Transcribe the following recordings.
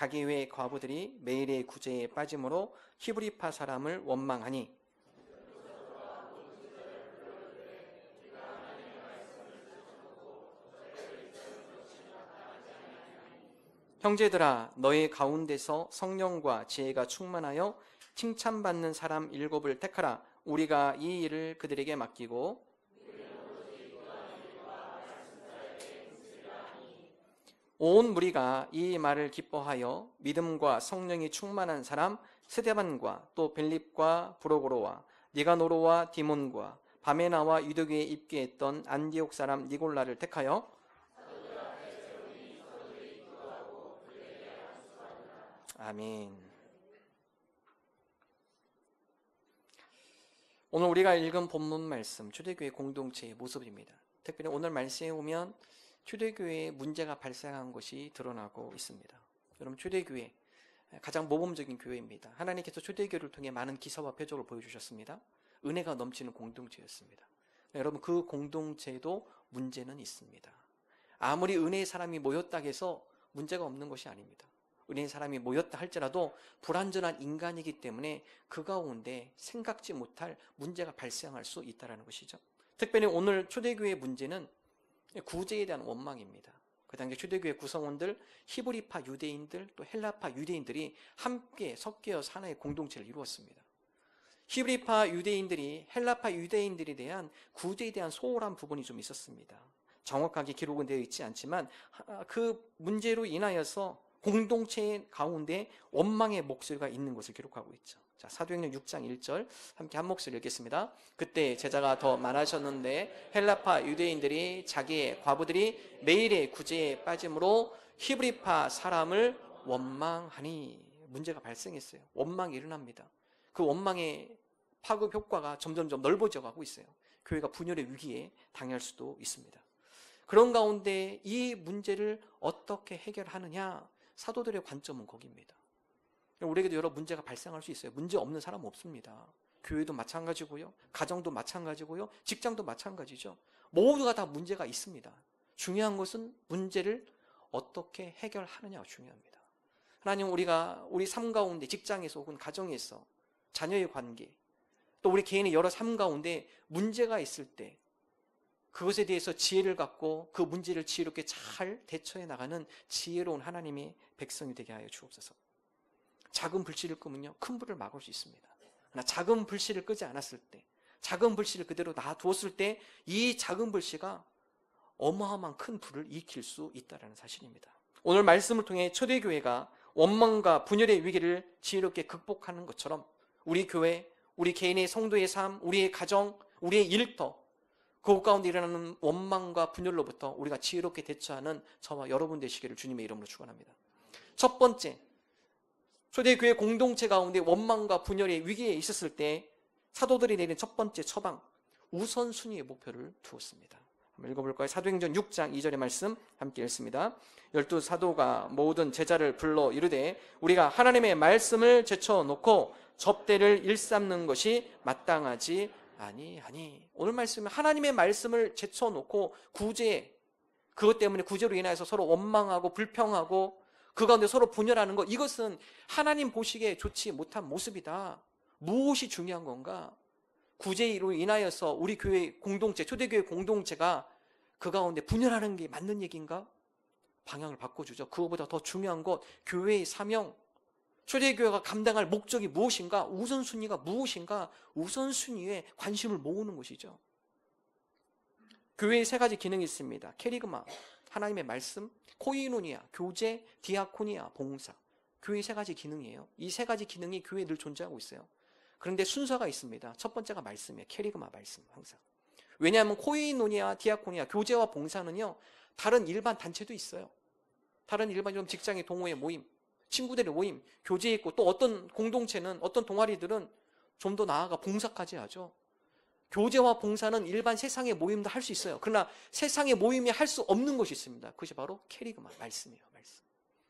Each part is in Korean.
자기 외의 과부들이 매일의 구제에 빠짐으로 히브리파 사람을 원망하니 형제들아 너희 가운데서 성령과 지혜가 충만하여 칭찬받는 사람 7을 택하라. 우리가 이 일을 그들에게 맡기고 온 무리가 이 말을 기뻐하여 믿음과 성령이 충만한 사람 스데반과 또 빌립과 브로고로와 니가노로와 디몬과 밤에 나와 유대교에 입교했던 안디옥 사람 니골라를 택하여 아멘. 오늘 우리가 읽은 본문 말씀 초대교회 공동체의 모습입니다. 특별히 오늘 말씀에 보면 초대교회에 문제가 발생한 것이 드러나고 있습니다. 여러분, 초대교회 가장 모범적인 교회입니다. 하나님께서 초대교회를 통해 많은 기사와 표적을 보여주셨습니다. 은혜가 넘치는 공동체였습니다. 여러분, 그 공동체에도 문제는 있습니다. 아무리 은혜의 사람이 모였다 해서 문제가 없는 것이 아닙니다. 은혜의 사람이 모였다 할지라도 불완전한 인간이기 때문에 그 가운데 생각지 못할 문제가 발생할 수 있다는 것이죠. 특별히 오늘 초대교회의 문제는 구제에 대한 원망입니다. 그 당시 초대교회 구성원들, 히브리파 유대인들, 또 헬라파 유대인들이 함께 섞여서 하나의 공동체를 이루었습니다. 히브리파 유대인들이 헬라파 유대인들에 대한 구제에 대한 소홀한 부분이 좀 있었습니다. 정확하게 기록은 되어 있지 않지만 그 문제로 인하여서 공동체 가운데 원망의 목소리가 있는 것을 기록하고 있죠. 자, 사도행전 6장 1절 함께 한 목소리 읽겠습니다. 그때 제자가 더 많아졌는데 헬라파 유대인들이 자기의 과부들이 매일의 구제에 빠짐으로 히브리파 사람을 원망하니 문제가 발생했어요. 원망이 일어납니다. 그 원망의 파급 효과가 점점점 넓어져 가고 있어요. 교회가 분열의 위기에 당할 수도 있습니다. 그런 가운데 이 문제를 어떻게 해결하느냐, 사도들의 관점은 거기입니다. 우리에게도 여러 문제가 발생할 수 있어요. 문제 없는 사람은 없습니다. 교회도 마찬가지고요, 가정도 마찬가지고요, 직장도 마찬가지죠. 모두가 다 문제가 있습니다. 중요한 것은 문제를 어떻게 해결하느냐가 중요합니다. 하나님, 우리가 우리 삶 가운데 직장에서 혹은 가정에서 자녀의 관계, 또 우리 개인의 여러 삶 가운데 문제가 있을 때 그것에 대해서 지혜를 갖고 그 문제를 지혜롭게 잘 대처해 나가는 지혜로운 하나님의 백성이 되게 하여 주옵소서. 작은 불씨를 끄면요, 큰 불을 막을 수 있습니다. 그러나 작은 불씨를 끄지 않았을 때, 작은 불씨를 그대로 놔두었을 때 이 작은 불씨가 어마어마한 큰 불을 일으킬 수 있다는 사실입니다. 오늘 말씀을 통해 초대교회가 원망과 분열의 위기를 지혜롭게 극복하는 것처럼 우리 교회, 우리 개인의 성도의 삶, 우리의 가정, 우리의 일터, 그곳 가운데 일어나는 원망과 분열로부터 우리가 지혜롭게 대처하는 저와 여러분 되시기를 주님의 이름으로 축원합니다. 첫 번째, 초대교회 공동체 가운데 원망과 분열의 위기에 있었을 때 사도들이 내린 첫 번째 처방, 우선순위의 목표를 두었습니다. 한번 읽어볼까요? 사도행전 6장 2절의 말씀 함께 읽습니다. 12 사도가 모든 제자를 불러 이르되 우리가 하나님의 말씀을 제쳐놓고 접대를 일삼는 것이 마땅하지 아니하니. 오늘 말씀은 하나님의 말씀을 제쳐놓고 구제, 그것 때문에 구제로 인해서 서로 원망하고 불평하고 그 가운데 서로 분열하는 것, 이것은 하나님 보시기에 좋지 못한 모습이다. 무엇이 중요한 건가? 구제로 인하여서 우리 교회 공동체, 초대교회 공동체가 그 가운데 분열하는 게 맞는 얘기인가? 방향을 바꿔주죠. 그것보다 더 중요한 것, 교회의 사명, 초대교회가 감당할 목적이 무엇인가? 우선순위가 무엇인가? 우선순위에 관심을 모으는 것이죠. 교회에 세 가지 기능이 있습니다. 캐리그마, 하나님의 말씀, 코이노니아, 교제, 디아코니아, 봉사. 교회의 세 가지 기능이에요. 이 세 가지 기능이 교회에 늘 존재하고 있어요. 그런데 순서가 있습니다. 첫 번째가 말씀이에요. 캐리그마, 말씀, 항상. 왜냐하면 코이노니아, 디아코니아, 교제와 봉사는요, 다른 일반 단체도 있어요. 다른 일반 직장의 동호회 모임, 친구들의 모임, 교제에 있고, 또 어떤 공동체는, 어떤 동아리들은 좀 더 나아가 봉사까지 하죠. 교제와 봉사는 일반 세상의 모임도 할 수 있어요. 그러나 세상의 모임이 할 수 없는 것이 있습니다. 그것이 바로 캐리그마, 말씀이에요. 말씀.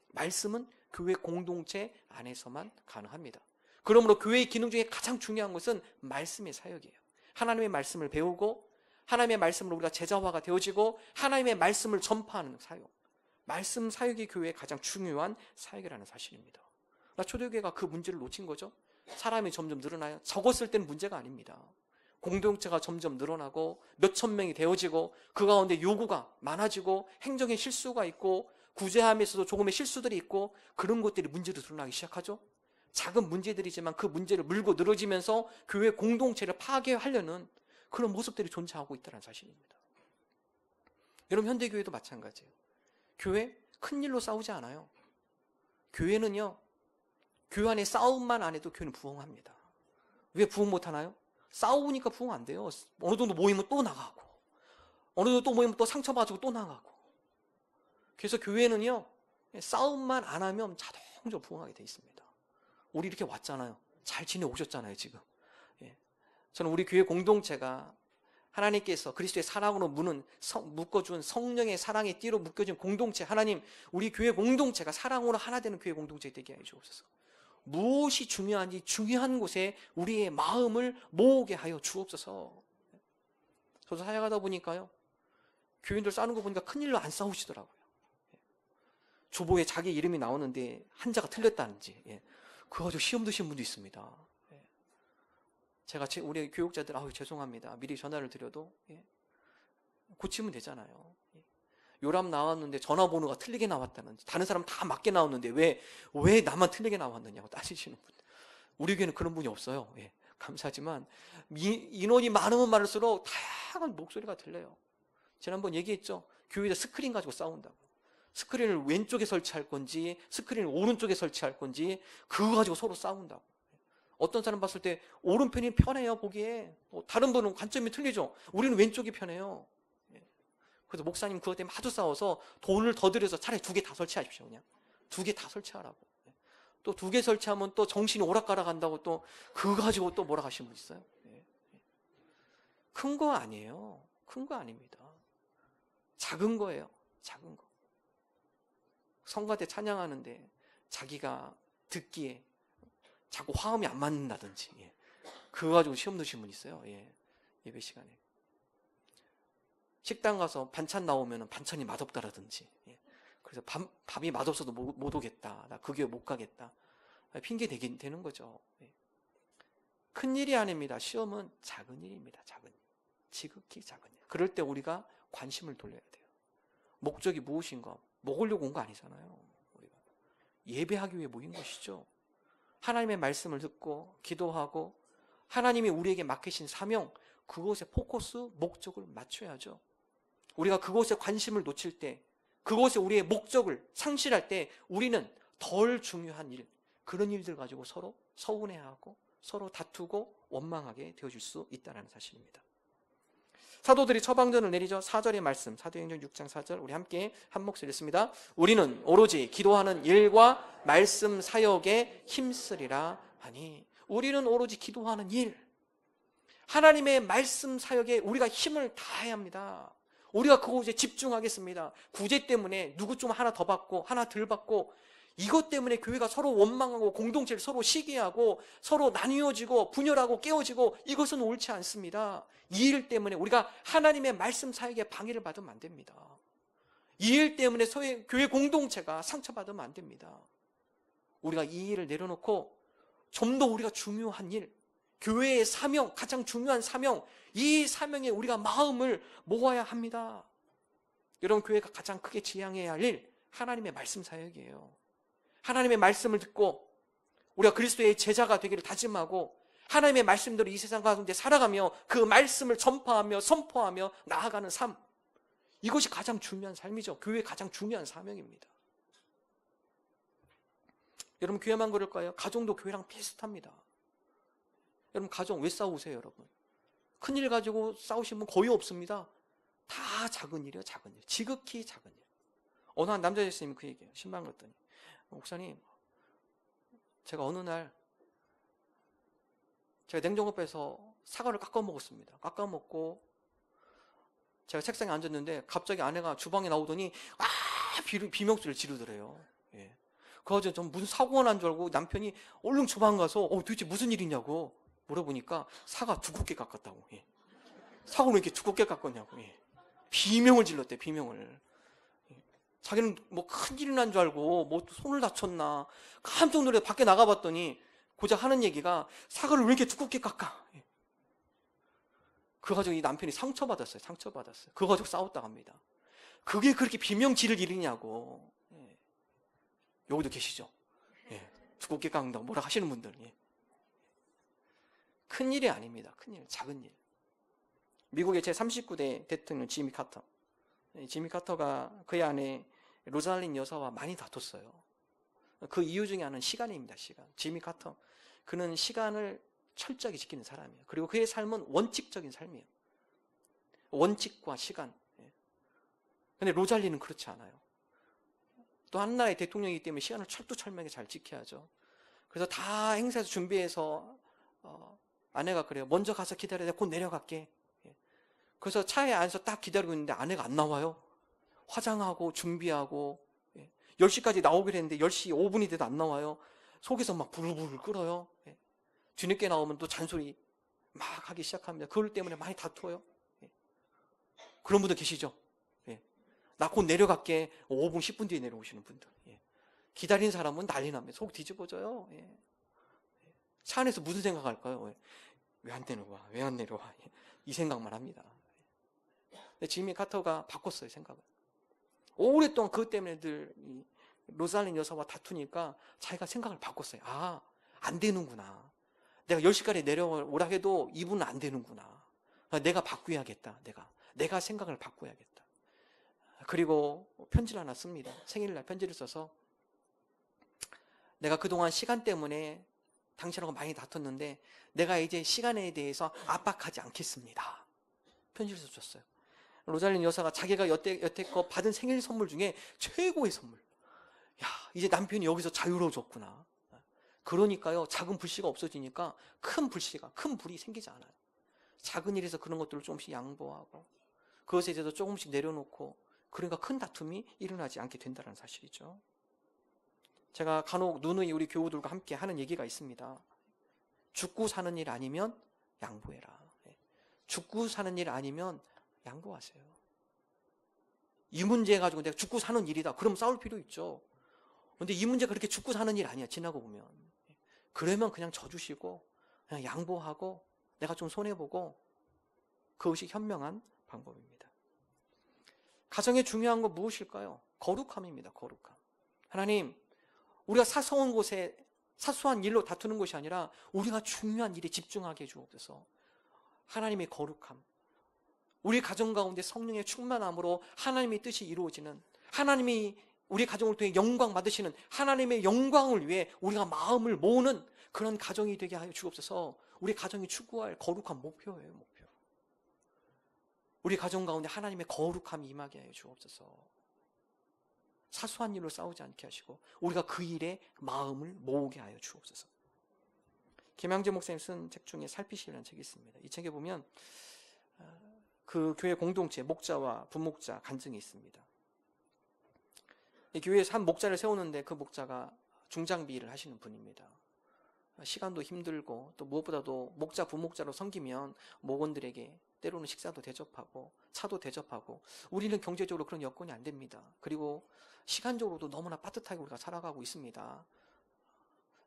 말씀은 교회 공동체 안에서만 가능합니다. 그러므로 교회의 기능 중에 가장 중요한 것은 말씀의 사역이에요. 하나님의 말씀을 배우고 하나님의 말씀으로 우리가 제자화가 되어지고 하나님의 말씀을 전파하는 사역. 말씀 사역이 교회의 가장 중요한 사역이라는 사실입니다. 초대교회가 그 문제를 놓친 거죠. 사람이 점점 늘어나요. 적었을 때는 문제가 아닙니다. 공동체가 점점 늘어나고 몇천 명이 되어지고 그 가운데 요구가 많아지고 행정에 실수가 있고 구제함에서도 조금의 실수들이 있고 그런 것들이 문제로 드러나기 시작하죠. 작은 문제들이지만 그 문제를 물고 늘어지면서 교회 공동체를 파괴하려는 그런 모습들이 존재하고 있다는 사실입니다. 여러분, 현대교회도 마찬가지예요. 교회 큰 일로 싸우지 않아요. 교회는요, 교회 안에 싸움만 안 해도 교회는 부흥합니다. 왜 부흥 못하나요? 싸우니까 부흥 안 돼요. 어느 정도 모이면 또 나가고, 어느 정도 또 모이면 또 상처받고 또 나가고. 그래서 교회는요, 싸움만 안 하면 자동적으로 부흥하게 돼 있습니다. 우리 이렇게 왔잖아요. 잘 지내오셨잖아요, 지금. 저는 우리 교회 공동체가 하나님께서 그리스도의 사랑으로 묶어준 성령의 사랑의 띠로 묶여진 공동체, 하나님, 우리 교회 공동체가 사랑으로 하나 되는 교회 공동체 되게 해 주옵소서. 무엇이 중요한지 중요한 곳에 우리의 마음을 모으게 하여 주옵소서. 저도 사역하다 보니까요, 교인들 싸우는 거 보니까 큰일로 안 싸우시더라고요. 주보에 자기 이름이 나오는데 한자가 틀렸다는지, 그거 가지고 시험 드신 분도 있습니다. 제가 우리 교육자들, 죄송합니다, 미리 전화를 드려도 고치면 되잖아요. 요람 나왔는데 전화번호가 틀리게 나왔다는지, 다른 사람 다 맞게 나왔는데 왜 나만 틀리게 나왔느냐고 따지시는 분들. 우리 교회는 그런 분이 없어요. 감사하지만 인원이 많으면 많을수록 다양한 목소리가 들려요. 지난번 얘기했죠. 교회에서 스크린 가지고 싸운다고. 스크린을 왼쪽에 설치할 건지 스크린을 오른쪽에 설치할 건지 그거 가지고 서로 싸운다고. 어떤 사람 봤을 때 오른편이 편해요, 보기에. 다른 분은 관점이 틀리죠. 우리는 왼쪽이 편해요. 그래서 목사님 그것 때문에 아주 싸워서 돈을 더 들여서 차라리 2개 다 설치하십시오. 그냥 2개 다 설치하라고. 또 2개 설치하면 또 정신이 오락가락 한다고 또 그거 가지고 또 뭐라 하시는 분 있어요. 큰 거 아니에요. 큰 거 아닙니다. 작은 거예요. 작은 거. 성가 때 찬양하는데 자기가 듣기에 자꾸 화음이 안 맞는다든지, 그거 가지고 시험 드신 분 있어요. 예배 시간에. 식당 가서 반찬 나오면 반찬이 맛없다라든지, 그래서 밥이 맛없어도 못 오겠다, 나 그 교회 못 가겠다, 핑계 되는 거죠. 큰 일이 아닙니다. 시험은 작은 일입니다. 작은 일. 지극히 작은 일. 그럴 때 우리가 관심을 돌려야 돼요. 목적이 무엇인가? 먹으려고 온 거 아니잖아요. 우리가 예배하기 위해 모인 것이죠. 하나님의 말씀을 듣고 기도하고 하나님이 우리에게 맡기신 사명, 그곳에 포커스, 목적을 맞춰야죠. 우리가 그곳에 관심을 놓칠 때, 그곳에 우리의 목적을 상실할 때 우리는 덜 중요한 일, 그런 일들 가지고 서로 서운해하고 서로 다투고 원망하게 되어질 수 있다는 사실입니다. 사도들이 처방전을 내리죠. 4절의 말씀, 사도행전 6장 4절, 우리 함께 한 목소리 읽습니다. 우리는 오로지 기도하는 일과 말씀 사역에 힘쓰리라 하니. 우리는 오로지 기도하는 일, 하나님의 말씀 사역에 우리가 힘을 다해야 합니다. 우리가 그곳에 집중하겠습니다. 구제 때문에 누구 좀 하나 더 받고 하나 덜 받고, 이것 때문에 교회가 서로 원망하고 공동체를 서로 시기하고 서로 나뉘어지고 분열하고 깨어지고, 이것은 옳지 않습니다. 이 일 때문에 우리가 하나님의 말씀 사역에 방해를 받으면 안 됩니다. 이 일 때문에 교회 공동체가 상처받으면 안 됩니다. 우리가 이 일을 내려놓고 좀 더 우리가 중요한 일, 교회의 사명, 가장 중요한 사명, 이 사명에 우리가 마음을 모아야 합니다. 여러분, 교회가 가장 크게 지향해야 할 일, 하나님의 말씀 사역이에요. 하나님의 말씀을 듣고 우리가 그리스도의 제자가 되기를 다짐하고 하나님의 말씀대로 이 세상 가운데 살아가며 그 말씀을 전파하며 선포하며 나아가는 삶, 이것이 가장 중요한 삶이죠. 교회의 가장 중요한 사명입니다. 여러분, 교회만 그럴까요? 가정도 교회랑 비슷합니다. 여러분, 가정 왜 싸우세요? 여러분, 큰일 가지고 싸우신 분 거의 없습니다. 다 작은 일이에요. 작은 일, 지극히 작은 일. 어느 한 남자 예수님이 그 얘기해요. 신방 갔더니, 목사님, 제가 어느 날 제가 냉장고 빼서 사과를 깎아 먹었습니다. 깎아 먹고 제가 책상에 앉았는데 갑자기 아내가 주방에 나오더니 비명소리를 지르더래요. 그래서 전 무슨 사고가 난 줄 알고 남편이 얼른 주방 가서 도대체 무슨 일이냐고 물어보니까 사과 두껍게 깎았다고. 사과를 왜 이렇게 두껍게 깎았냐고. 비명을 질렀대, 비명을. 자기는 뭐 큰일이 난 줄 알고 뭐 손을 다쳤나 깜짝 놀래 밖에 나가봤더니 고작 하는 얘기가 사과를 왜 이렇게 두껍게 깎아. 그 가지고 이 남편이 상처받았어요. 그 가지고 싸웠다고 합니다. 그게 그렇게 비명지를 일으냐고. 여기도 계시죠? 두껍게 깎는다고 뭐라 하시는 분들. 큰 일이 아닙니다. 큰 일, 작은 일. 미국의 제39대 대통령 지미 카터. 지미 카터가 그의 아내 로잘린 여사와 많이 다퉜어요. 그 이유 중에 하나는 시간입니다. 시간. 지미 카터. 그는 시간을 철저하게 지키는 사람이에요. 그리고 그의 삶은 원칙적인 삶이에요. 원칙과 시간. 근데 로잘린은 그렇지 않아요. 또 한 나라의 대통령이기 때문에 시간을 철두철미하게 잘 지켜야죠. 그래서 다 행사에서 준비해서 아내가 그래요. 먼저 가서 기다려. 내가 곧 내려갈게. 그래서 차에 앉아서 딱 기다리고 있는데 아내가 안 나와요. 화장하고 준비하고 10시까지 나오기로 했는데 10시 5분이 돼도 안 나와요. 속에서 막 부글부글 끓어요. 뒤늦게 나오면 또 잔소리 막 하기 시작합니다. 그걸 때문에 많이 다투어요. 그런 분들 계시죠? 나 곧 내려갈게. 5분, 10분 뒤에 내려오시는 분들. 기다리는 사람은 난리 납니다. 속 뒤집어져요. 차 안에서 무슨 생각할까요? 왜 안 내려와? 왜 안 내려와? 이 생각만 합니다. 지미 카터가 바꿨어요, 생각을. 오랫동안 그것 때문에 늘 로잘린 여사와 다투니까 자기가 생각을 바꿨어요. 아, 안 되는구나. 내가 10시까지 내려오라 해도 이분은 안 되는구나. 내가 바꾸어야겠다. 내가 생각을 바꿔야겠다. 그리고 편지를 하나 씁니다. 생일날 편지를 써서 내가 그동안 시간 때문에 당신하고 많이 다퉜는데 내가 이제 시간에 대해서 압박하지 않겠습니다. 편지를 써줬어요. 로잘린 여사가 자기가 여태껏 받은 생일 선물 중에 최고의 선물. 야, 이제 남편이 여기서 자유로워졌구나. 그러니까요, 작은 불씨가 없어지니까 큰 불이 생기지 않아요. 작은 일에서 그런 것들을 조금씩 양보하고 그것에 대해서 조금씩 내려놓고 그러니까 큰 다툼이 일어나지 않게 된다는 사실이죠. 제가 간혹 누누이 우리 교우들과 함께 하는 얘기가 있습니다. 죽고 사는 일 아니면 양보해라. 죽고 사는 일 아니면 양보하세요. 이 문제 가지고 내가 죽고 사는 일이다. 그럼 싸울 필요 있죠. 그런데 이 문제가 그렇게 죽고 사는 일 아니야. 지나고 보면. 그러면 그냥 져주시고 그냥 양보하고 내가 좀 손해보고 그것이 현명한 방법입니다. 가정에 중요한 건 무엇일까요? 거룩함입니다. 거룩함. 하나님, 우리가 사소한 곳에 사소한 일로 다투는 것이 아니라 우리가 중요한 일에 집중하게 해주옵소서. 하나님의 거룩함, 우리 가정 가운데 성령의 충만함으로 하나님의 뜻이 이루어지는, 하나님이 우리 가정을 통해 영광 받으시는 하나님의 영광을 위해 우리가 마음을 모으는 그런 가정이 되게 하여 주옵소서. 우리 가정이 추구할 거룩한 목표예요. 목표. 우리 가정 가운데 하나님의 거룩함이 임하게 하여 주옵소서. 사소한 일로 싸우지 않게 하시고 우리가 그 일에 마음을 모으게 하여 주옵소서. 김양재 목사님 쓴 책 중에 살피시라는 책이 있습니다. 이 책에 보면 그 교회 공동체 목자와 부목자 간증이 있습니다. 이 교회에서 한 목자를 세우는데 그 목자가 중장비 일을 하시는 분입니다. 시간도 힘들고 또 무엇보다도 목자 부목자로 섬기면 목원들에게 때로는 식사도 대접하고 차도 대접하고 우리는 경제적으로 그런 여건이 안 됩니다. 그리고 시간적으로도 너무나 빠듯하게 우리가 살아가고 있습니다.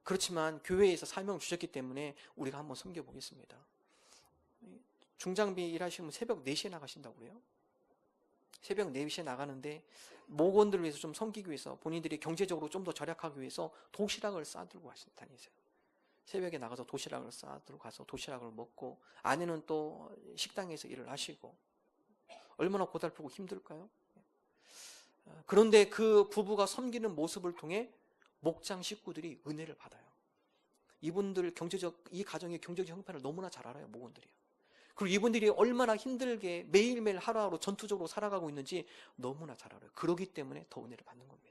그렇지만 교회에서 사명을 주셨기 때문에 우리가 한번 섬겨보겠습니다. 중장비 일하시면 새벽 4시에 나가신다고 그래요. 새벽 4시에 나가는데 목원들을 위해서 좀 섬기기 위해서 본인들이 경제적으로 좀 더 절약하기 위해서 도시락을 싸들고 다니세요. 새벽에 나가서 도시락을 싸들고 가서 도시락을 먹고 아내는 또 식당에서 일을 하시고 얼마나 고달프고 힘들까요? 그런데 그 부부가 섬기는 모습을 통해 목장 식구들이 은혜를 받아요. 이분들 이 가정의 경제적 형편을 너무나 잘 알아요. 목원들이요. 그리고 이분들이 얼마나 힘들게 매일매일 하루하루 전투적으로 살아가고 있는지 너무나 잘 알아요. 그러기 때문에 더 은혜를 받는 겁니다.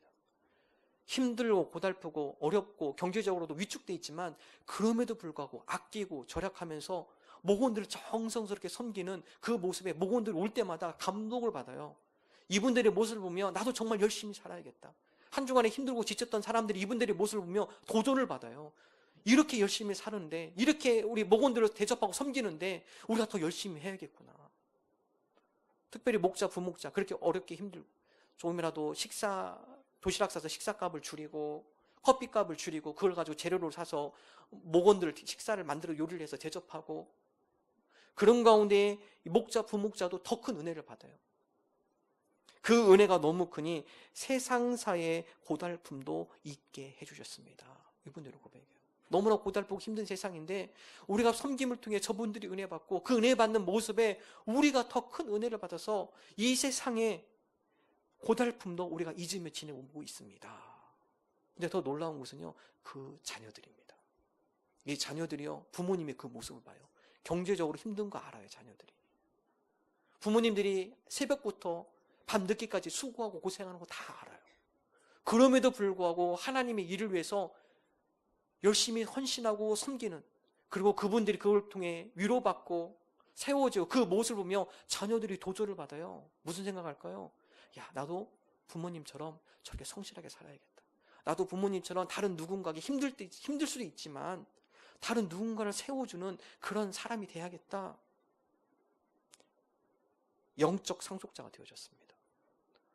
힘들고 고달프고 어렵고 경제적으로도 위축돼 있지만 그럼에도 불구하고 아끼고 절약하면서 목원들을 정성스럽게 섬기는 그 모습에 목원들 올 때마다 감동을 받아요. 이분들의 모습을 보며 나도 정말 열심히 살아야겠다. 한 주간에 힘들고 지쳤던 사람들이 이분들의 모습을 보며 도전을 받아요. 이렇게 열심히 사는데, 이렇게 우리 목원들을 대접하고 섬기는데 우리가 더 열심히 해야겠구나. 특별히 목자, 부목자 그렇게 어렵게 힘들고 조금이라도 도시락 싸서 식사값을 줄이고 커피값을 줄이고 그걸 가지고 재료를 사서 목원들 식사를 만들어 요리를 해서 대접하고, 그런 가운데 목자, 부목자도 더 큰 은혜를 받아요. 그 은혜가 너무 크니 세상사의 고달픔도 있게 해주셨습니다. 이분들의 고백이에요. 너무나 고달프고 힘든 세상인데 우리가 섬김을 통해 저분들이 은혜 받고 그 은혜 받는 모습에 우리가 더 큰 은혜를 받아서 이 세상의 고달픔도 우리가 잊으며 지내고 있습니다. 근데 더 놀라운 것은요, 그 자녀들입니다. 이 자녀들이요, 부모님의 그 모습을 봐요. 경제적으로 힘든 거 알아요, 자녀들이. 부모님들이 새벽부터 밤늦게까지 수고하고 고생하는 거 다 알아요. 그럼에도 불구하고 하나님의 일을 위해서 열심히 헌신하고 섬기는, 그리고 그분들이 그걸 통해 위로받고 세워지고 그 모습을 보며 자녀들이 도전을 받아요. 무슨 생각할까요? 야, 나도 부모님처럼 저렇게 성실하게 살아야겠다. 나도 부모님처럼 다른 누군가에게 힘들 수도 있지만 다른 누군가를 세워주는 그런 사람이 돼야겠다. 영적 상속자가 되어졌습니다.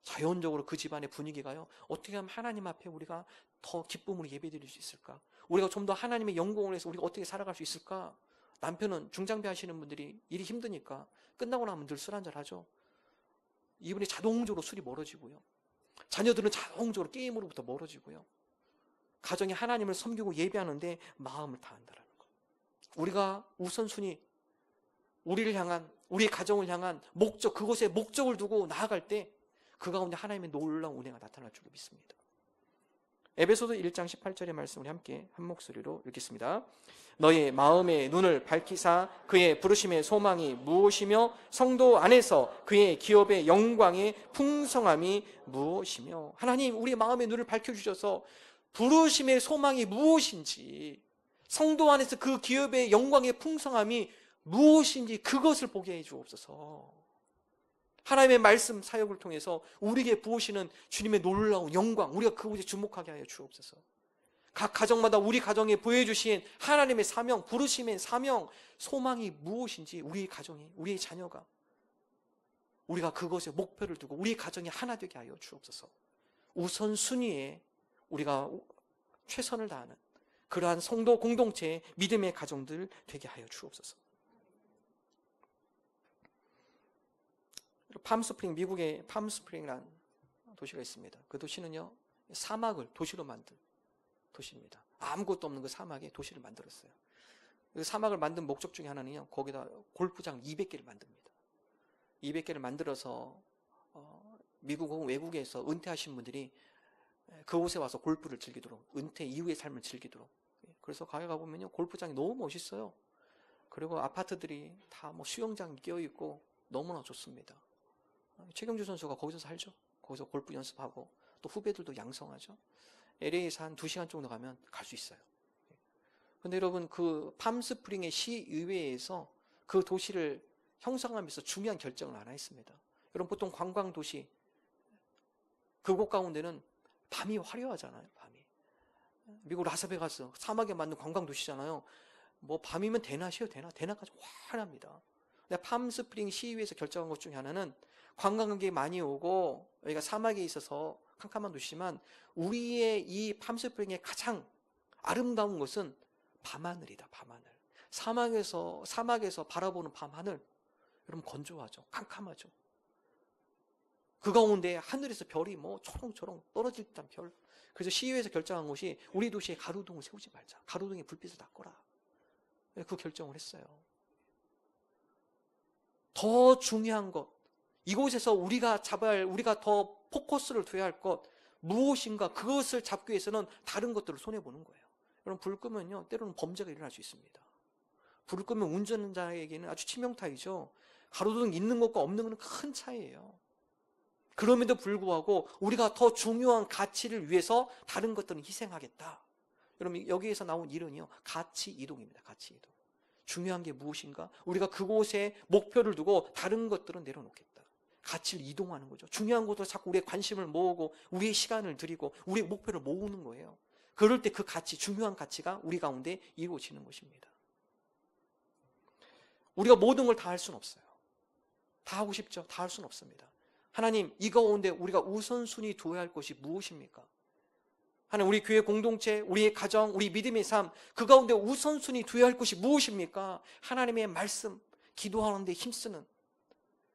자연적으로 그 집안의 분위기가요, 어떻게 하면 하나님 앞에 우리가 더 기쁨으로 예배드릴 수 있을까? 우리가 좀 더 하나님의 영광을 위해서 우리가 어떻게 살아갈 수 있을까? 남편은 중장비 하시는 분들이 일이 힘드니까 끝나고 나면 늘 술 한잔 하죠. 이분이 자동적으로 술이 멀어지고요. 자녀들은 자동적으로 게임으로부터 멀어지고요. 가정에 하나님을 섬기고 예배하는데 마음을 다한다는 것. 우리가 우선순위, 우리를 향한, 우리 가정을 향한 목적, 그곳에 목적을 두고 나아갈 때 그 가운데 하나님의 놀라운 은혜가 나타날 줄로 믿습니다. 에베소서 1장 18절의 말씀 우리 함께 한 목소리로 읽겠습니다. 너의 마음의 눈을 밝히사 그의 부르심의 소망이 무엇이며 성도 안에서 그의 기업의 영광의 풍성함이 무엇이며. 하나님, 우리 마음의 눈을 밝혀주셔서 부르심의 소망이 무엇인지, 성도 안에서 그 기업의 영광의 풍성함이 무엇인지 그것을 보게 해 주옵소서. 하나님의 말씀 사역을 통해서 우리에게 부으시는 주님의 놀라운 영광, 우리가 그곳에 주목하게 하여 주옵소서. 각 가정마다 우리 가정에 보여주신 하나님의 사명, 부르심의 사명, 소망이 무엇인지 우리 가정이, 우리의 자녀가, 우리가 그것에 목표를 두고 우리 가정이 하나 되게 하여 주옵소서. 우선순위에 우리가 최선을 다하는 그러한 성도 공동체의 믿음의 가정들 되게 하여 주옵소서. 팜스프링, 미국의 팜스프링이라는 도시가 있습니다. 그 도시는요, 사막을 도시로 만든 도시입니다. 아무것도 없는 그 사막에 도시를 만들었어요. 그 사막을 만든 목적 중에 하나는요, 거기다 골프장 200개를 만듭니다. 200개를 만들어서 미국 혹은 외국에서 은퇴하신 분들이 그곳에 와서 골프를 즐기도록, 은퇴 이후의 삶을 즐기도록. 그래서 가게 가보면요, 골프장이 너무 멋있어요. 그리고 아파트들이 다 뭐 수영장 끼어있고 너무나 좋습니다. 최경주 선수가 거기서 살죠. 거기서 골프 연습하고 또 후배들도 양성하죠. LA에서 한 2시간 정도 가면 갈 수 있어요. 근데 여러분, 그 팜스프링의 시의회에서 그 도시를 형성하면서 중요한 결정을 하나 했습니다. 여러분, 보통 관광도시 그곳 가운데는 밤이 화려하잖아요. 밤이. 미국 라스베가스 사막에 만든 관광도시잖아요. 뭐 밤이면 대낮이에요. 대낮까지 화려합니다. 근데 팜스프링 시의회에서 결정한 것 중에 하나는 관광객이 많이 오고 여기가 사막에 있어서 캄캄한 도시지만 우리의 이 팜스프링의 가장 아름다운 것은 밤하늘이다. 밤하늘. 사막에서 바라보는 밤하늘, 여러분 건조하죠. 캄캄하죠. 그 가운데 하늘에서 별이 뭐 초롱초롱 떨어질 듯한 별. 그래서 시의회에서 결정한 것이 우리 도시에 가로등을 세우지 말자. 가로등에 불빛을 다 꺼라. 그 결정을 했어요. 더 중요한 것, 이곳에서 우리가 더 포커스를 둬야 할 것 무엇인가, 그것을 잡기 위해서는 다른 것들을 손해보는 거예요. 여러분, 불 끄면요, 때로는 범죄가 일어날 수 있습니다. 불을 끄면 운전자에게는 아주 치명타이죠. 가로등 있는 것과 없는 것은 큰 차이예요. 그럼에도 불구하고 우리가 더 중요한 가치를 위해서 다른 것들은 희생하겠다. 여러분, 여기에서 나온 이론이요, 가치 이동입니다. 가치 이동. 중요한 게 무엇인가? 우리가 그곳에 목표를 두고 다른 것들은 내려놓겠다. 가치를 이동하는 거죠. 중요한 것으로 자꾸 우리의 관심을 모으고 우리의 시간을 들이고 우리의 목표를 모으는 거예요. 그럴 때 그 가치, 중요한 가치가 우리 가운데 이루어지는 것입니다. 우리가 모든 걸 다 할 수는 없어요. 다 하고 싶죠? 다 할 수는 없습니다. 하나님, 이 가운데 우리가 우선순위 두어야 할 것이 무엇입니까? 하나님, 우리 교회 공동체, 우리의 가정, 우리 믿음의 삶, 그 가운데 우선순위 두어야 할 것이 무엇입니까? 하나님의 말씀, 기도하는 데 힘쓰는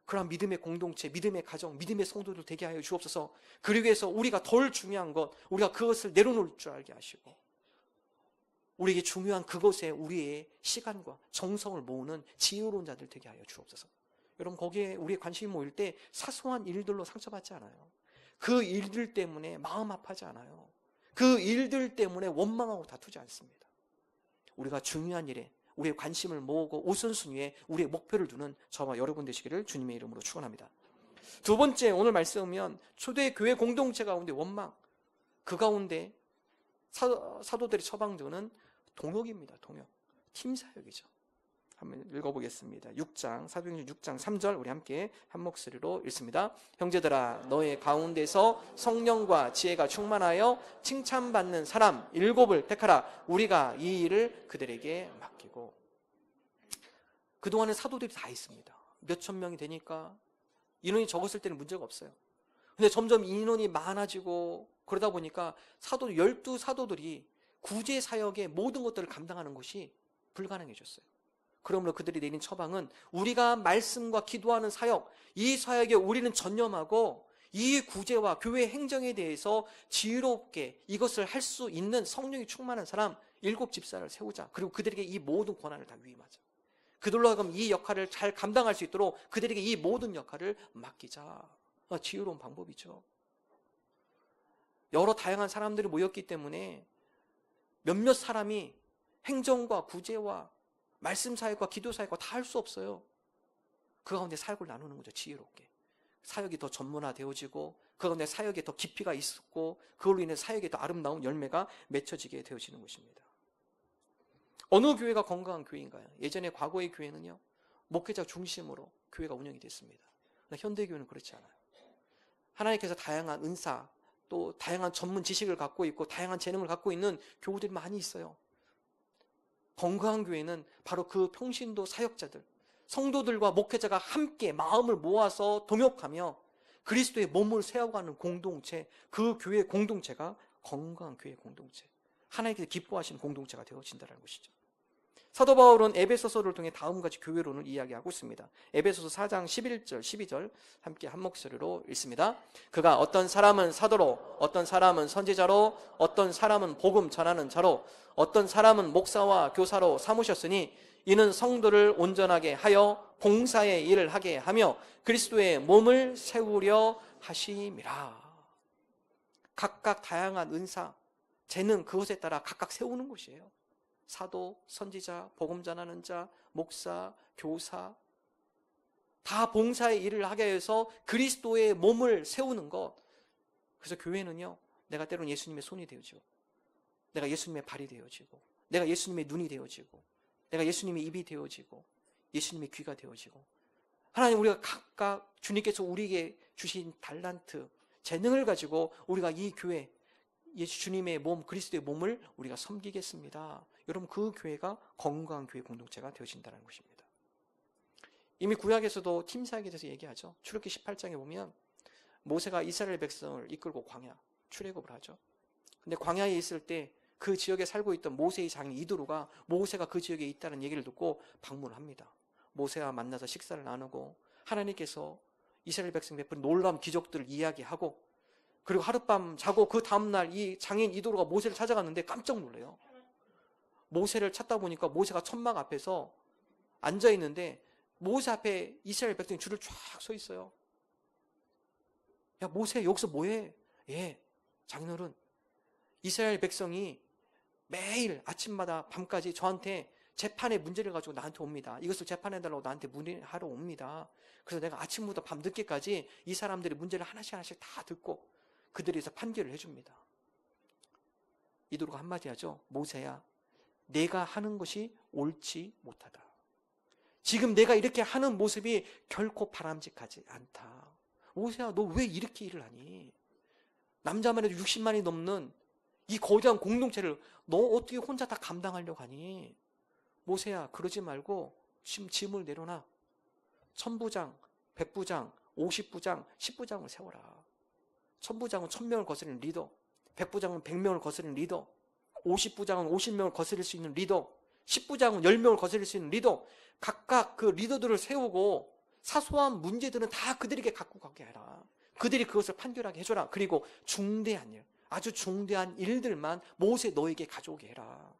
그러한 믿음의 공동체, 믿음의 가정, 믿음의 성도들 되게 하여 주옵소서. 그러기 위해서 우리가 덜 중요한 것, 우리가 그것을 내려놓을 줄 알게 하시고, 우리에게 중요한 그것에 우리의 시간과 정성을 모으는 지혜로운 자들 되게 하여 주옵소서. 여러분, 거기에 우리의 관심이 모일 때 사소한 일들로 상처받지 않아요. 그 일들 때문에 마음 아파하지 않아요. 그 일들 때문에 원망하고 다투지 않습니다. 우리가 중요한 일에 우리의 관심을 모으고 우선순위에 우리의 목표를 두는 저와 여러분 되시기를 주님의 이름으로 축원합니다. 두 번째, 오늘 말씀은 초대교회 공동체 가운데 원망, 그 가운데 사도들이 처방드는 동역입니다. 동역, 팀사역이죠. 한번 읽어보겠습니다. 6장, 사도행전 6장 3절 우리 함께 한 목소리로 읽습니다. 형제들아, 너의 가운데서 성령과 지혜가 충만하여 칭찬받는 사람 7을 택하라. 우리가 이 일을 그들에게 맡기고. 그동안은 사도들이 다 있습니다. 몇천 명이 되니까 인원이 적었을 때는 문제가 없어요. 근데 점점 인원이 많아지고 그러다 보니까 12사도들이 구제 사역의 모든 것들을 감당하는 것이 불가능해졌어요. 그러므로 그들이 내린 처방은 우리가 말씀과 기도하는 사역, 이 사역에 우리는 전념하고 이 구제와 교회 행정에 대해서 지혜롭게 이것을 할 수 있는 성령이 충만한 사람 7집사를 세우자. 그리고 그들에게 이 모든 권한을 다 위임하자. 그들로 하여금 이 역할을 잘 감당할 수 있도록 그들에게 이 모든 역할을 맡기자. 지혜로운 방법이죠. 여러 다양한 사람들이 모였기 때문에 몇몇 사람이 행정과 구제와 말씀 사역과 기도 사역과 다 할 수 없어요. 그 가운데 사역을 나누는 거죠. 지혜롭게. 사역이 더 전문화되어지고 그 가운데 사역에 더 깊이가 있었고 그걸로 인해 사역에 더 아름다운 열매가 맺혀지게 되어지는 것입니다. 어느 교회가 건강한 교회인가요? 예전에 과거의 교회는요, 목회자 중심으로 교회가 운영이 됐습니다. 그러나 현대교회는 그렇지 않아요. 하나님께서 다양한 은사, 또 다양한 전문 지식을 갖고 있고 다양한 재능을 갖고 있는 교우들이 많이 있어요. 건강한 교회는 바로 그 평신도 사역자들, 성도들과 목회자가 함께 마음을 모아서 동역하며 그리스도의 몸을 세워가는 공동체, 그 교회 공동체가 건강한 교회 공동체, 하나님께서 기뻐하시는 공동체가 되어진다는 것이죠. 사도 바울은 에베소서를 통해 다음과 같이 교회론을 이야기하고 있습니다. 에베소서 4장 11절, 12절 함께 한 목소리로 읽습니다. 그가 어떤 사람은 사도로, 어떤 사람은 선지자로, 어떤 사람은 복음 전하는 자로, 어떤 사람은 목사와 교사로 삼으셨으니 이는 성도를 온전하게 하여 봉사의 일을 하게 하며 그리스도의 몸을 세우려 하심이라. 각각 다양한 은사, 재능, 그것에 따라 각각 세우는 것이에요. 사도, 선지자, 복음 전하는 자, 목사, 교사, 다 봉사의 일을 하게 해서 그리스도의 몸을 세우는 것. 그래서 교회는요, 내가 때로는 예수님의 손이 되어지고, 내가 예수님의 발이 되어지고, 내가 예수님의 눈이 되어지고, 내가 예수님의 입이 되어지고, 예수님의 귀가 되어지고, 하나님, 우리가 각각 주님께서 우리에게 주신 달란트, 재능을 가지고 우리가 이 교회, 예수 주님의 몸, 그리스도의 몸을 우리가 섬기겠습니다. 여러분, 그 교회가 건강한 교회 공동체가 되어진다는 것입니다. 이미 구약에서도 팀사역에 대해서 얘기하죠. 출애굽기 18장에 보면 모세가 이스라엘 백성을 이끌고 광야, 출애굽을 하죠. 근데 광야에 있을 때 그 지역에 살고 있던 모세의 장인 이드로가 모세가 그 지역에 있다는 얘기를 듣고 방문을 합니다. 모세와 만나서 식사를 나누고 하나님께서 이스라엘 백성 베푼 놀라운 기적들을 이야기하고, 그리고 하룻밤 자고 그 다음날 이 장인 이도로가 모세를 찾아갔는데 깜짝 놀래요. 모세를 찾다 보니까 모세가 천막 앞에서 앉아있는데 모세 앞에 이스라엘 백성이 줄을 쫙 서 있어요. 야, 모세 여기서 뭐해? 예, 장인어른, 이스라엘 백성이 매일 아침마다 밤까지 저한테 재판의 문제를 가지고 나한테 옵니다. 이것을 재판해달라고 나한테 문의하러 옵니다. 그래서 내가 아침부터 밤 늦게까지 이 사람들의 문제를 하나씩 하나씩 다 듣고 그들에서 판결을 해줍니다. 이도로가 한마디 하죠. 모세야, 내가 하는 것이 옳지 못하다. 지금 내가 이렇게 하는 모습이 결코 바람직하지 않다. 모세야, 너 왜 이렇게 일을 하니? 남자만 해도 60만이 넘는 이 거대한 공동체를 너 어떻게 혼자 다 감당하려고 하니? 모세야, 그러지 말고 지금 짐을 내려놔. 천부장, 백부장, 50부장, 10부장을 세워라. 1000부장은 1000명을 거스르는 리더, 100부장은 100명을 거스르는 리더, 50부장은 50명을 거스릴 수 있는 리더, 10부장은 10명을 거스릴 수 있는 리더, 각각 그 리더들을 세우고 사소한 문제들은 다 그들에게 갖고 가게 해라. 그들이 그것을 판결하게 해줘라. 그리고 중대한 일, 아주 중대한 일들만 모세 너에게 가져오게 해라.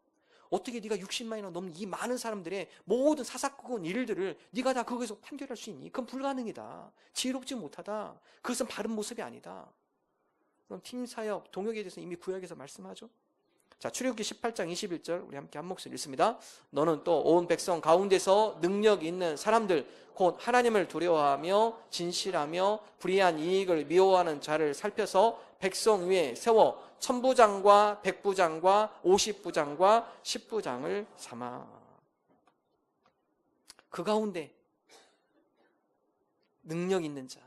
어떻게 네가 60만이나 넘는 이 많은 사람들의 모든 사사건건 일들을 네가 다 거기서 판결할 수 있니? 그건 불가능이다. 지혜롭지 못하다. 그것은 바른 모습이 아니다. 그럼 팀 사역, 동역에 대해서 이미 구약에서 말씀하죠. 자, 출애굽기 18장 21절 우리 함께 한 목소리 읽습니다. 너는 또 온 백성 가운데서 능력 있는 사람들 곧 하나님을 두려워하며 진실하며 불의한 이익을 미워하는 자를 살펴서 백성 위에 세워 1000부장과 100부장과 50부장과 10부장을 삼아. 그 가운데 능력 있는 자,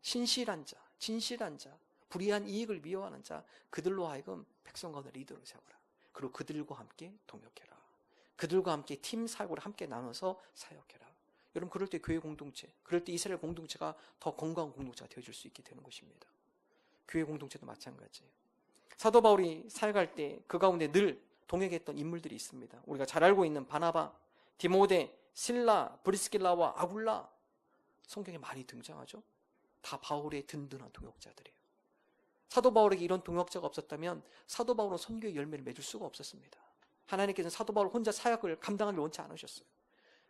신실한 자, 진실한 자, 불의한 이익을 미워하는 자, 그들로 하여금 백성 가운데 리더를 세워라. 그리고 그들과 함께 동역해라. 그들과 함께 팀 사역을 함께 나눠서 사역해라. 여러분, 그럴 때 교회 공동체, 그럴 때 이스라엘 공동체가 더 건강한 공동체가 되어줄 수 있게 되는 것입니다. 교회 공동체도 마찬가지예요. 사도 바울이 사역할 때 그 가운데 늘 동역했던 인물들이 있습니다. 우리가 잘 알고 있는 바나바, 디모데, 실라, 브리스길라와 아굴라, 성경에 많이 등장하죠. 다 바울의 든든한 동역자들이에요. 사도 바울에게 이런 동역자가 없었다면 사도 바울은 선교의 열매를 맺을 수가 없었습니다. 하나님께서는 사도 바울 혼자 사역을 감당하기 원치 않으셨어요.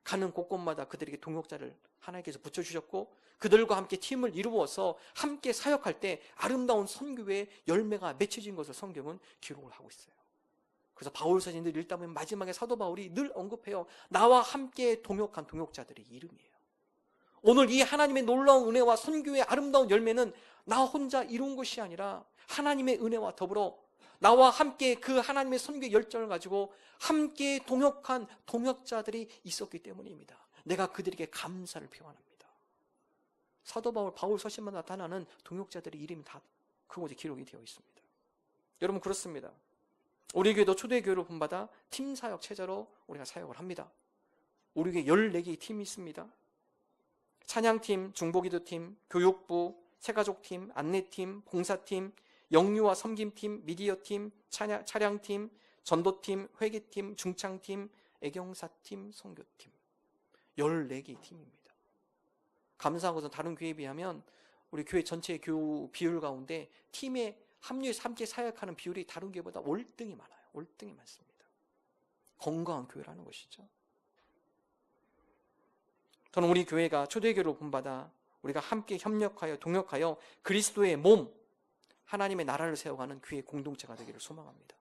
가는 곳곳마다 그들에게 동역자를 하나님께서 붙여주셨고 그들과 함께 팀을 이루어서 함께 사역할 때 아름다운 선교의 열매가 맺혀진 것을 성경은 기록을 하고 있어요. 그래서 바울 서신을 읽다 보면 마지막에 사도 바울이 늘 언급해요. 나와 함께 동역한 동역자들의 이름이에요. 오늘 이 하나님의 놀라운 은혜와 선교의 아름다운 열매는 나 혼자 이룬 것이 아니라 하나님의 은혜와 더불어 나와 함께 그 하나님의 선교의 열정을 가지고 함께 동역한 동역자들이 있었기 때문입니다. 내가 그들에게 감사를 표현합니다. 사도 바울 서신마다 나타나는 동역자들의 이름이 다 그곳에 기록이 되어 있습니다. 여러분, 그렇습니다. 우리 교회도 초대교회로 본받아 팀 사역 체제로 우리가 사역을 합니다. 우리 교회 14개의 팀이 있습니다. 찬양팀, 중보기도팀, 교육부, 새가족팀, 안내팀, 봉사팀, 영유아 섬김팀, 미디어팀, 차량팀, 전도팀, 회계팀, 중창팀, 애경사팀, 선교팀 14개의 팀입니다. 감사한 것은 다른 교회에 비하면 우리 교회 전체의 교우 비율 가운데 팀에 합류해서 함께 사역하는 비율이 다른 교회보다 월등히 많아요. 월등히 많습니다. 건강한 교회라는 것이죠. 저는 우리 교회가 초대교회로 본받아 우리가 함께 협력하여 동역하여 그리스도의 몸, 하나님의 나라를 세워가는 교회 공동체가 되기를 소망합니다.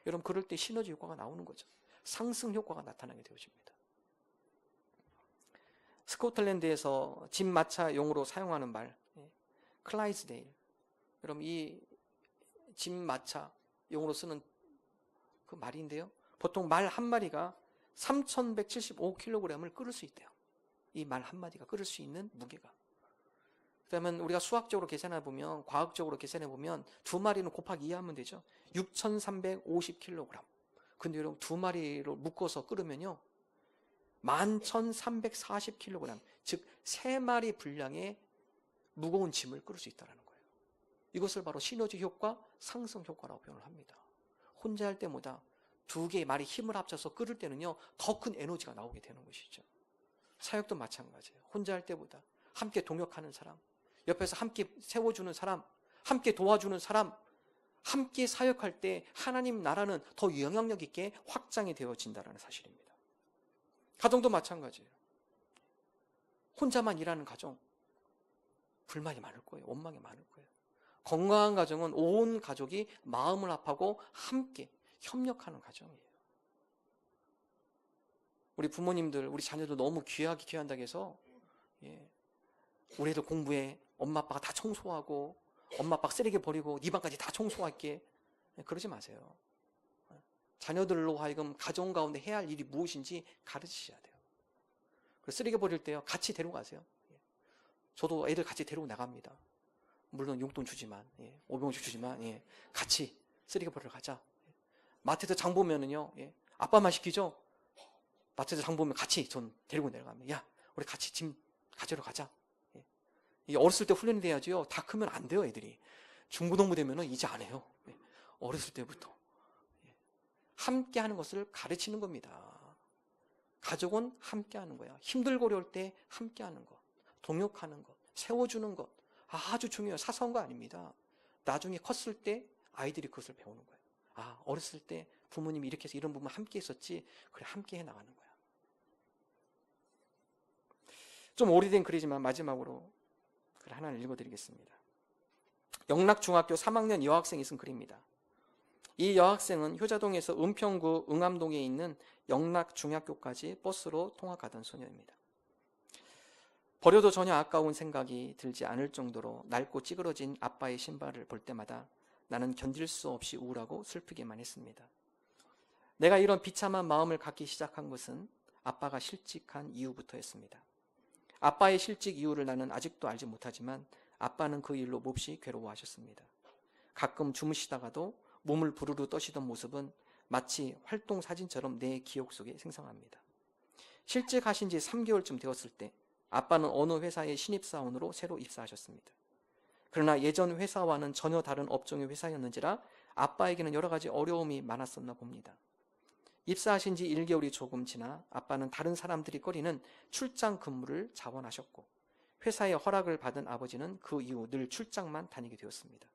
여러분, 그럴 때 시너지 효과가 나오는 거죠. 상승 효과가 나타나게 되어집니다. 스코틀랜드에서 집 마차용으로 사용하는 말, 클라이스데일. 여러분, 이 집 마차용으로 쓰는 그 말인데요. 보통 말 한 마리가 3175kg을 끌을 수 있대요. 이 말 한마디가 끌을 수 있는 무게가. 그러면 우리가 수학적으로 계산해 보면, 과학적으로 계산해 보면 두 마리는 곱하기 2 하면 되죠. 6350kg. 근데 여러분, 두 마리로 묶어서 끌으면요 11340kg, 즉 3마리 분량의 무거운 짐을 끌을 수 있다는 거예요. 이것을 바로 시너지 효과, 상승 효과라고 표현을 합니다. 혼자 할 때보다 두 개의 말이 힘을 합쳐서 끌을 때는요 더 큰 에너지가 나오게 되는 것이죠. 사역도 마찬가지예요. 혼자 할 때보다 함께 동역하는 사람, 옆에서 함께 세워주는 사람, 함께 도와주는 사람, 함께 사역할 때 하나님 나라는 더 영향력 있게 확장이 되어진다는 사실입니다. 가정도 마찬가지예요. 혼자만 일하는 가정, 불만이 많을 거예요. 원망이 많을 거예요. 건강한 가정은 온 가족이 마음을 합하고 함께 협력하는 가정이에요. 우리 부모님들, 우리 자녀들 너무 귀하게 귀한다고 해서 우리 애들 공부해, 엄마 아빠가 다 청소하고 엄마 아빠가 쓰레기 버리고 네 방까지 다 청소할게, 그러지 마세요. 자녀들로 하여금 가정 가운데 해야 할 일이 무엇인지 가르치셔야 돼요. 쓰레기 버릴 때요 같이 데리고 가세요. 저도 애들 같이 데리고 나갑니다. 물론 용돈 주지만, 500원씩 주지만, 같이 쓰레기 버리러 가자. 마트에서 장 보면은요, 아빠만 시키죠. 마트에서 장 보면 같이 전 데리고 내려가면, 야, 우리 같이 짐 가지러 가자. 이게 어렸을 때 훈련이 돼야지요. 다 크면 안 돼요, 애들이. 중고등부 되면은 이제 안 해요. 어렸을 때부터. 함께 하는 것을 가르치는 겁니다. 가족은 함께 하는 거야. 힘들고 어려울 때 함께 하는 것. 동역하는 것. 세워주는 것. 아주 중요해요. 사소한 거 아닙니다. 나중에 컸을 때 아이들이 그것을 배우는 거예요. 아, 어렸을 때 부모님이 이렇게 해서 이런 부분 함께 했었지. 그래, 함께 해 나가는 거야. 좀 오래된 글이지만 마지막으로 글 하나를 읽어드리겠습니다. 영락중학교 3학년 여학생이 쓴 글입니다. 이 여학생은 효자동에서 은평구 응암동에 있는 영락중학교까지 버스로 통학하던 소녀입니다. 버려도 전혀 아까운 생각이 들지 않을 정도로 낡고 찌그러진 아빠의 신발을 볼 때마다 나는 견딜 수 없이 우울하고 슬프기만 했습니다. 내가 이런 비참한 마음을 갖기 시작한 것은 아빠가 실직한 이후부터였습니다. 아빠의 실직 이유를 나는 아직도 알지 못하지만 아빠는 그 일로 몹시 괴로워하셨습니다. 가끔 주무시다가도 몸을 부르르 떠시던 모습은 마치 활동 사진처럼 내 기억 속에 생생합니다. 실직하신 지 3개월쯤 되었을 때 아빠는 어느 회사의 신입사원으로 새로 입사하셨습니다. 그러나 예전 회사와는 전혀 다른 업종의 회사였는지라 아빠에게는 여러 가지 어려움이 많았었나 봅니다. 입사하신 지 1개월이 조금 지나 아빠는 다른 사람들이 꺼리는 출장 근무를 자원하셨고 회사의 허락을 받은 아버지는 그 이후 늘 출장만 다니게 되었습니다.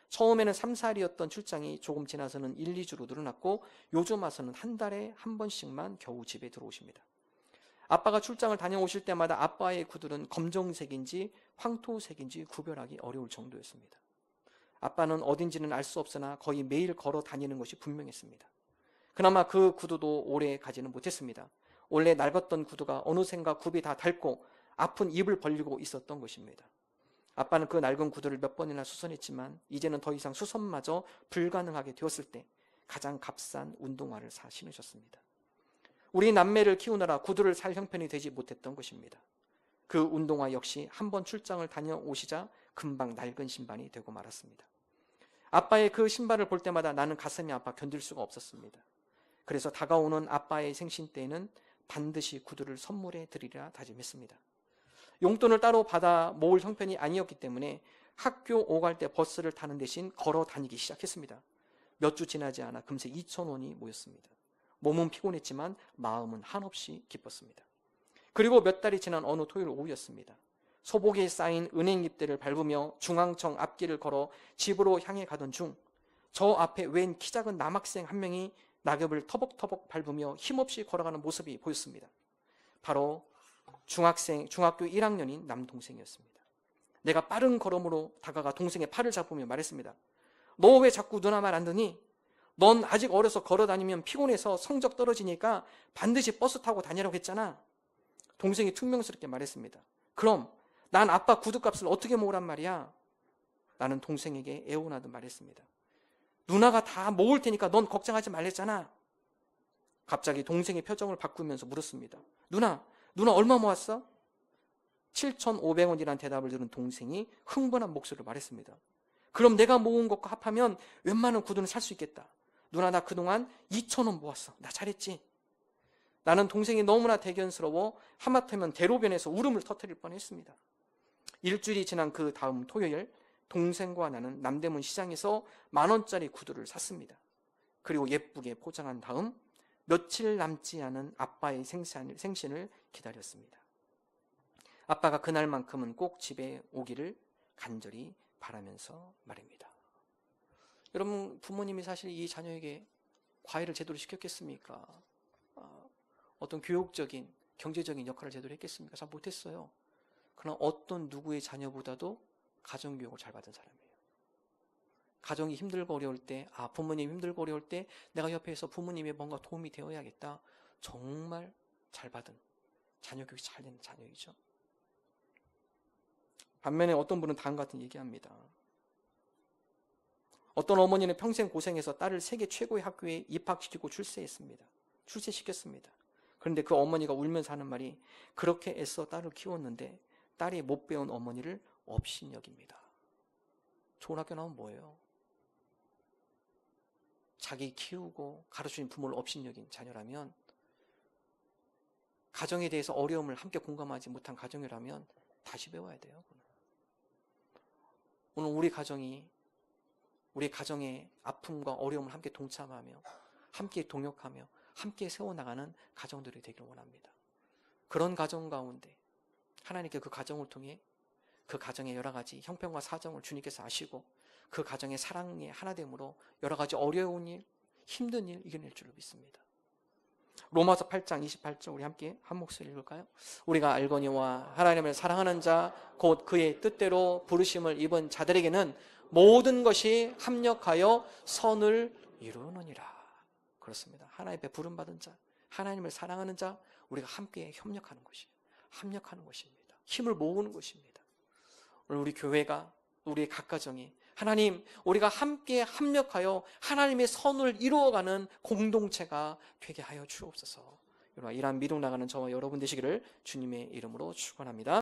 처음에는 3, 4일이었던 출장이 조금 지나서는 1, 2주로 늘어났고 요즘 와서는 한 달에 한 번씩만 겨우 집에 들어오십니다. 아빠가 출장을 다녀오실 때마다 아빠의 구두는 검정색인지 황토색인지 구별하기 어려울 정도였습니다. 아빠는 어딘지는 알 수 없으나 거의 매일 걸어 다니는 것이 분명했습니다. 그나마 그 구두도 오래 가지는 못했습니다. 원래 낡았던 구두가 어느샌가 굽이 다 닳고 아픈 입을 벌리고 있었던 것입니다. 아빠는 그 낡은 구두를 몇 번이나 수선했지만 이제는 더 이상 수선마저 불가능하게 되었을 때 가장 값싼 운동화를 사 신으셨습니다. 우리 남매를 키우느라 구두를 살 형편이 되지 못했던 것입니다. 그 운동화 역시 한번 출장을 다녀오시자 금방 낡은 신발이 되고 말았습니다. 아빠의 그 신발을 볼 때마다 나는 가슴이 아파 견딜 수가 없었습니다. 그래서 다가오는 아빠의 생신 때에는 반드시 구두를 선물해 드리려 다짐했습니다. 용돈을 따로 받아 모을 형편이 아니었기 때문에 학교 오갈 때 버스를 타는 대신 걸어 다니기 시작했습니다. 몇 주 지나지 않아 금세 2,000원이 모였습니다. 몸은 피곤했지만 마음은 한없이 기뻤습니다. 그리고 몇 달이 지난 어느 토요일 오후였습니다. 소복에 쌓인 은행 잎대를 밟으며 중앙청 앞길을 걸어 집으로 향해 가던 중 저 앞에 웬 키 작은 남학생 한 명이 낙엽을 터벅터벅 밟으며 힘없이 걸어가는 모습이 보였습니다. 바로 중학교 1학년인 남동생이었습니다. 내가 빠른 걸음으로 다가가 동생의 팔을 잡으며 말했습니다. 너 왜 자꾸 누나 말 안 듣니? 넌 아직 어려서 걸어다니면 피곤해서 성적 떨어지니까 반드시 버스 타고 다니라고 했잖아. 동생이 퉁명스럽게 말했습니다. 그럼 난 아빠 구두값을 어떻게 모으란 말이야? 나는 동생에게 애원하듯 말했습니다. 누나가 다 모을 테니까 넌 걱정하지 말랬잖아. 갑자기 동생의 표정을 바꾸면서 물었습니다. 누나 얼마 모았어? 7,500원이라는 대답을 들은 동생이 흥분한 목소리로 말했습니다. 그럼 내가 모은 것과 합하면 웬만한 구두는 살 수 있겠다. 누나 나 그동안 2,000원 모았어. 나 잘했지? 나는 동생이 너무나 대견스러워 하마터면 대로변에서 울음을 터뜨릴 뻔했습니다. 일주일이 지난 그 다음 토요일 동생과 나는 남대문 시장에서 10,000원짜리 구두를 샀습니다. 그리고 예쁘게 포장한 다음 며칠 남지 않은 아빠의 생신을 기다렸습니다. 아빠가 그날만큼은 꼭 집에 오기를 간절히 바라면서 말입니다. 여러분, 부모님이 사실 이 자녀에게 과외를 제대로 시켰겠습니까? 어떤 교육적인, 경제적인 역할을 제대로 했겠습니까? 잘 못했어요. 그러나 어떤 누구의 자녀보다도 가정교육을 잘 받은 사람이에요. 가정이 힘들고 어려울 때, 부모님이 힘들고 어려울 때 내가 옆에서 부모님의 뭔가 도움이 되어야겠다. 정말 잘 받은, 자녀 교육이 잘 되는 자녀이죠. 반면에 어떤 분은 다음과 같은 얘기합니다. 어떤 어머니는 평생 고생해서 딸을 세계 최고의 학교에 입학시키고 출세시켰습니다. 그런데 그 어머니가 울면서 하는 말이 그렇게 애써 딸을 키웠는데 딸이 못 배운 어머니를 업신여깁니다. 좋은 학교 나오면 뭐예요? 자기 키우고 가르쳐준 부모를 업신여긴 자녀라면, 가정에 대해서 어려움을 함께 공감하지 못한 가정이라면 다시 배워야 돼요. 오늘 우리 가정의 아픔과 어려움을 함께 동참하며 함께 동역하며 함께 세워나가는 가정들이 되기를 원합니다. 그런 가정 가운데 하나님께 그 가정을 통해 그 가정의 여러 가지 형편과 사정을 주님께서 아시고 그 가정의 사랑의 하나됨으로 여러 가지 어려운 일, 힘든 일 이겨낼 줄로 믿습니다. 로마서 8장 28절 우리 함께 한 목소리 읽을까요? 우리가 알거니와 하나님을 사랑하는 자 곧 그의 뜻대로 부르심을 입은 자들에게는 모든 것이 합력하여 선을 이루느니라. 그렇습니다. 하나님 앞에 부름받은 자, 하나님을 사랑하는 자, 우리가 함께 협력하는 것이에요. 합력하는 것입니다. 힘을 모으는 것입니다. 오늘 우리 교회가, 우리의 각 가정이 하나님, 우리가 함께 합력하여 하나님의 선을 이루어가는 공동체가 되게 하여 주옵소서. 이러한 믿음 나가는 저와 여러분 되시기를 주님의 이름으로 축원합니다.